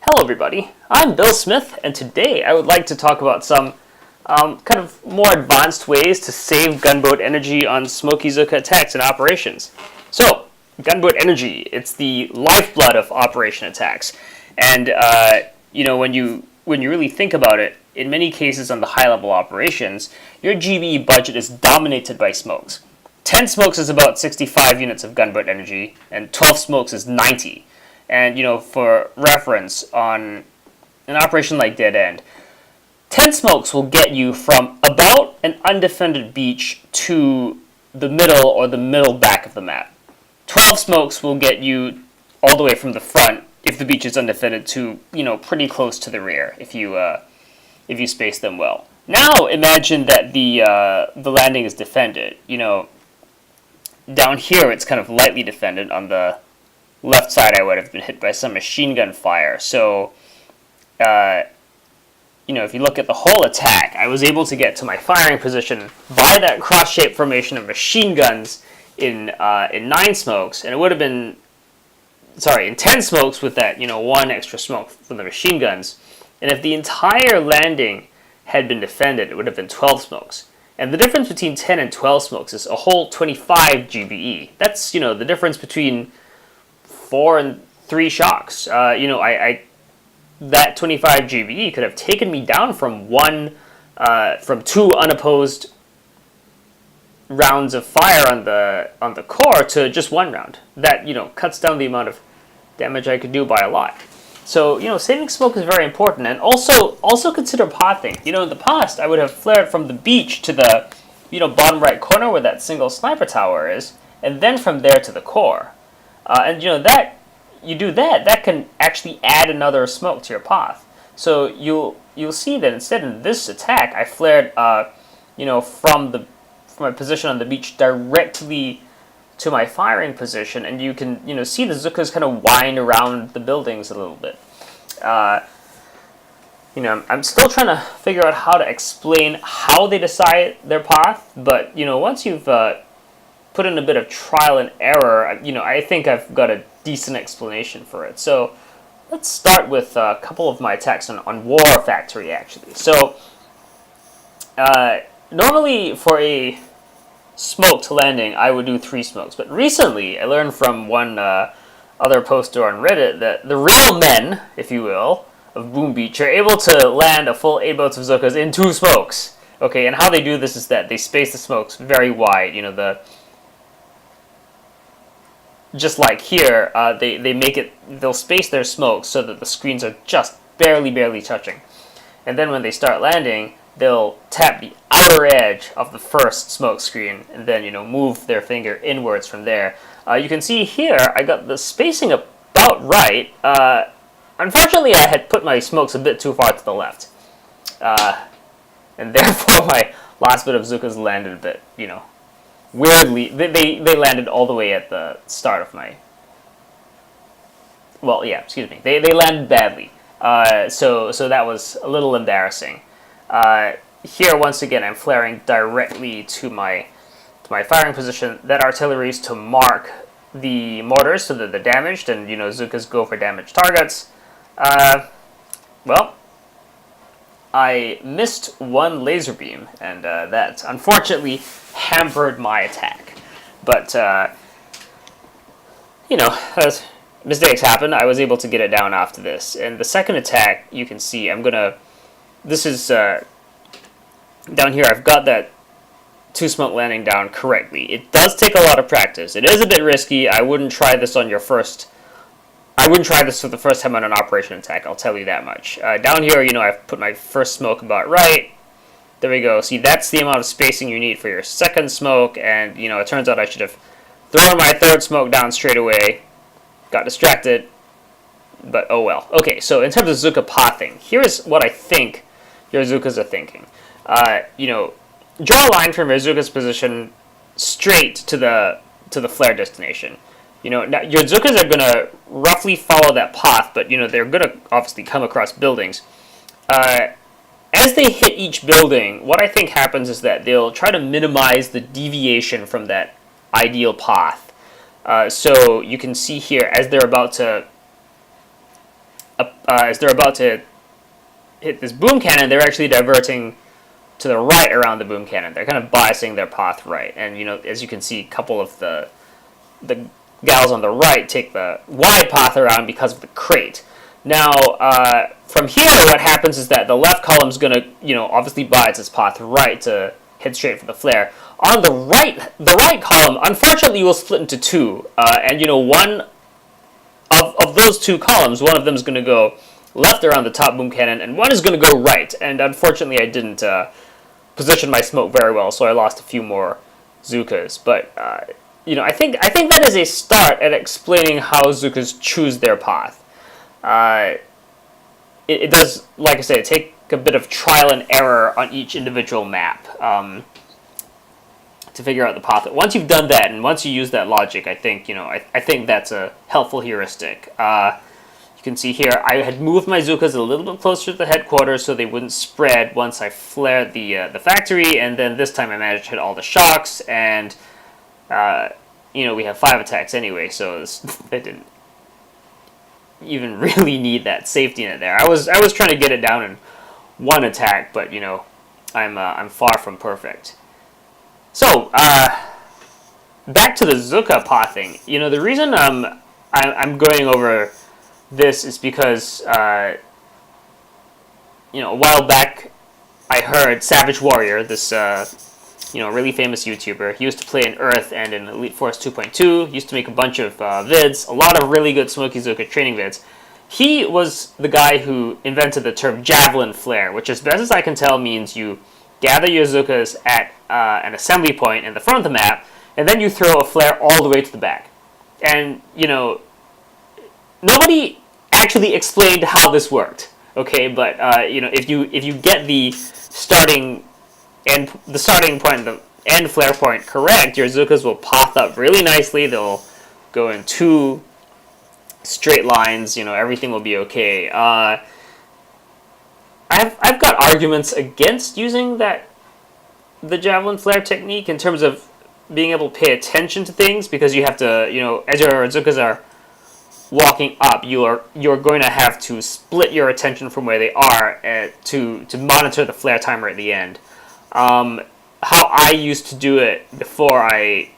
Hello everybody, I'm Bill Smith, and today I would like to talk about some kind of more advanced ways to save gunboat energy on Smokey Zuka attacks and operations. So, gunboat energy, it's the lifeblood of operation attacks. And, when you really think about it, in many cases on the high-level operations, your GBE budget is dominated by smokes. 10 smokes is about 65 units of gunboat energy, and 12 smokes is 90. And, for reference, on an operation like Dead End, 10 smokes will get you from about an undefended beach to the middle or the middle back of the map. 12 smokes will get you all the way from the front, if the beach is undefended, to, pretty close to the rear, if you space them well. Now imagine that the landing is defended. Down here it's kind of lightly defended. On the left side I would have been hit by some machine gun fire. So, if you look at the whole attack, I was able to get to my firing position by that cross-shaped formation of machine guns in 9 smokes, and it would have been, in 10 smokes with that, one extra smoke from the machine guns. And if the entire landing had been defended, it would have been 12 smokes. And the difference between 10 and 12 smokes is a whole 25 GBE. That's, the difference between 4 and 3 shocks. That 25 GBE could have taken me down from 2 unopposed rounds of fire on the core to just 1 round. That, cuts down the amount of damage I could do by a lot. So, saving smoke is very important, and also consider pothing. In the past, I would have flared from the beach to the, bottom right corner where that single sniper tower is, and then from there to the core. That can actually add another smoke to your path. So you'll see that instead in this attack, I flared, from my position on the beach directly to my firing position, and you can see the Zukas kind of wind around the buildings a little bit. I'm still trying to figure out how to explain how they decide their path, but once you've put in a bit of trial and error, I think I've got a decent explanation for it. So let's start with a couple of my attacks on War Factory, actually. So normally for a smoked landing, I would do 3 smokes. But recently, I learned from one other poster on Reddit that the real men, if you will, of Boom Beach are able to land a full 8 boats of Zukas in 2 smokes. Okay, and how they do this is that they space the smokes very wide. Just like here, they'll space their smokes so that the screens are just barely touching. And then when they start landing, they'll tap the outer edge of the first smoke screen and then, move their finger inwards from there. You can see here, I got the spacing about right. Unfortunately, I had put my smokes a bit too far to the left. And therefore, my last bit of Zukas landed a bit, weirdly. They landed all the way at the start of my... Well, yeah, excuse me. They landed badly. So that was a little embarrassing. Here, once again, I'm flaring directly to my firing position. That artillery is to mark the mortars so that they're damaged, and, Zukas go for damaged targets. Well, I missed 1 laser beam, and that unfortunately hampered my attack. But, as mistakes happen, I was able to get it down after this. And the second attack, you can see, this is, down here, I've got that 2 smoke landing down correctly. It does take a lot of practice. It is a bit risky. I wouldn't try this for the first time on an operation attack, I'll tell you that much. Down here, I've put my first smoke about right. There we go. See, that's the amount of spacing you need for your second smoke, and, it turns out I should have thrown my third smoke down straight away. Got distracted, but oh well. Okay, so in terms of Zuka pothing, here's what I think your Zukas are thinking. Draw a line from your Zuka's position straight to the flare destination. Now your Zukas are gonna roughly follow that path, but they're gonna obviously come across buildings. As they hit each building, what I think happens is that they'll try to minimize the deviation from that ideal path. So you can see here, as they're about to as they're about to hit this boom cannon, they're actually diverting to the right around the boom cannon. They're kind of biasing their path right. And, as you can see, a couple of the gals on the right take the wide path around because of the crate. Now, from here, what happens is that the left column's going to, obviously bias its path right to head straight for the flare. On the right column, unfortunately, will split into two. And, one of those two columns, one of them is going to go left around the top boom cannon, and one is going to go right. And unfortunately, I didn't position my smoke very well, so I lost a few more Zookas. But I think that is a start at explaining how Zookas choose their path. It does, like I said, take a bit of trial and error on each individual map to figure out the path. But once you've done that, and once you use that logic, I think I think that's a helpful heuristic. You can see here, I had moved my Zookas a little bit closer to the headquarters so they wouldn't spread once I flared the factory, and then this time I managed to hit all the shocks, and we have 5 attacks anyway, so they didn't even really need that safety net there. I was trying to get it down in 1 attack, but I'm far from perfect. So back to the Zooka pathing. The reason I'm going over this is because a while back I heard Savage Warrior, this really famous YouTuber. He used to play in Earth and in Elite Force 2.2. He used to make a bunch of vids, a lot of really good Smokey Zooka training vids. He was the guy who invented the term Javelin Flare, which, as best as I can tell, means you gather your Zookas at an assembly point in the front of the map, and then you throw a flare all the way to the back. And, nobody actually explained how this worked, okay? But, if you get the starting point and the end flare point correct, your Zookas will path up really nicely. They'll go in 2 straight lines. Everything will be okay. I've got arguments against using the Javelin Flare technique in terms of being able to pay attention to things, because you have to, as your Zookas are walking up, you're going to have to split your attention from where they are to monitor the flare timer at the end. How I used to do it before I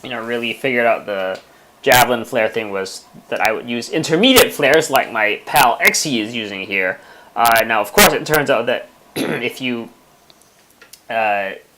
really figured out the Javelin Flare thing was that I would use intermediate flares like my pal Xe is using here. Now, of course, it turns out that if you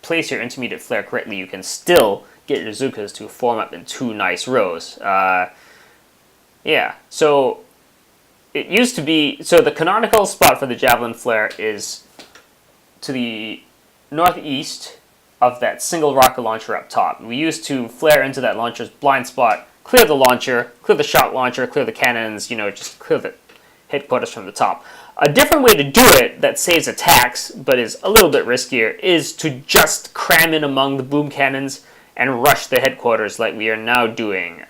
place your intermediate flare correctly, you can still get your Zookas to form up in 2 nice rows. So it used to be, so the canonical spot for the Javelin Flare is to the northeast of that single rocket launcher up top. We used to flare into that launcher's blind spot, clear the launcher, clear the shock launcher, clear the cannons, just clear the headquarters from the top. A different way to do it that saves attacks, but is a little bit riskier, is to just cram in among the boom cannons and rush the headquarters like we are now doing.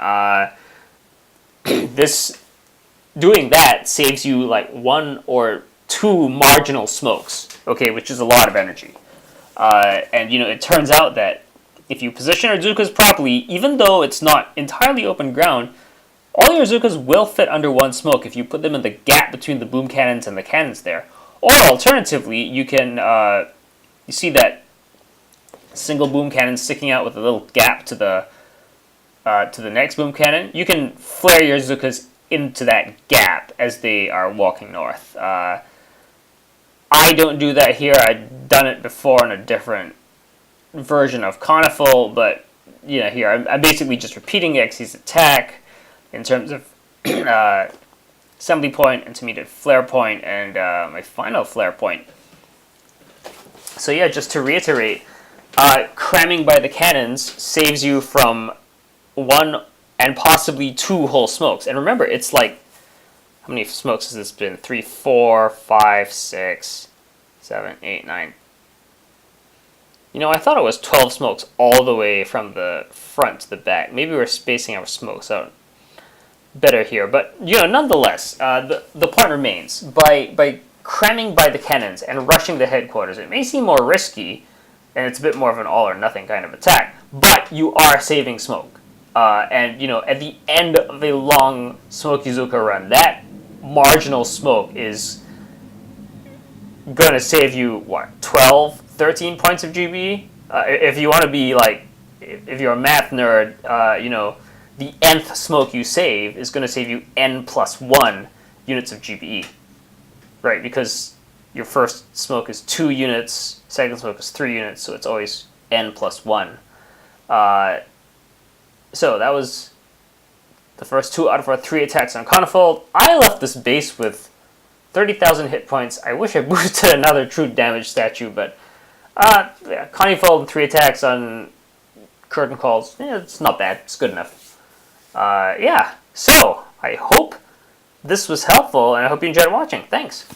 Doing that saves you like 1 or 2 marginal smokes, okay, which is a lot of energy. And it turns out that if you position your Zookas properly, even though it's not entirely open ground, all your Zookas will fit under 1 smoke if you put them in the gap between the boom cannons and the cannons there. Or alternatively, you can you see that single boom cannon sticking out with a little gap to the next boom cannon. You can flare your Zookas into that gap as they are walking north. I don't do that here. I've done it before in a different version of Conical, but here I'm basically just repeating Xe's attack in terms of assembly point, intermediate flare point, and my final flare point. So yeah, just to reiterate, cramming by the cannons saves you from 1 and possibly 2 whole smokes. And remember, it's like, how many smokes has this been? 3, 4, 5, 6, 7, 8, 9. I thought it was 12 smokes all the way from the front to the back. Maybe we're spacing our smokes out better here. But, nonetheless, the point remains. By cramming by the cannons and rushing the headquarters, it may seem more risky, and it's a bit more of an all-or-nothing kind of attack, but you are saving smoke. And at the end of a long Smokey Zuka run, that marginal smoke is going to save you, what, 12, 13 points of GB? If you want to be like, if you're a math nerd, the nth smoke you save is going to save you n plus 1 units of GBE, right? Because your first smoke is 2 units, second smoke is 3 units, so it's always n plus 1. So that was the first 2 out of our 3 attacks on Conifold. I left this base with 30,000 hit points. I wish I boosted another true damage statue, but Conifold and 3 attacks on Curtain Calls, it's not bad. It's good enough. So I hope this was helpful, and I hope you enjoyed watching. Thanks.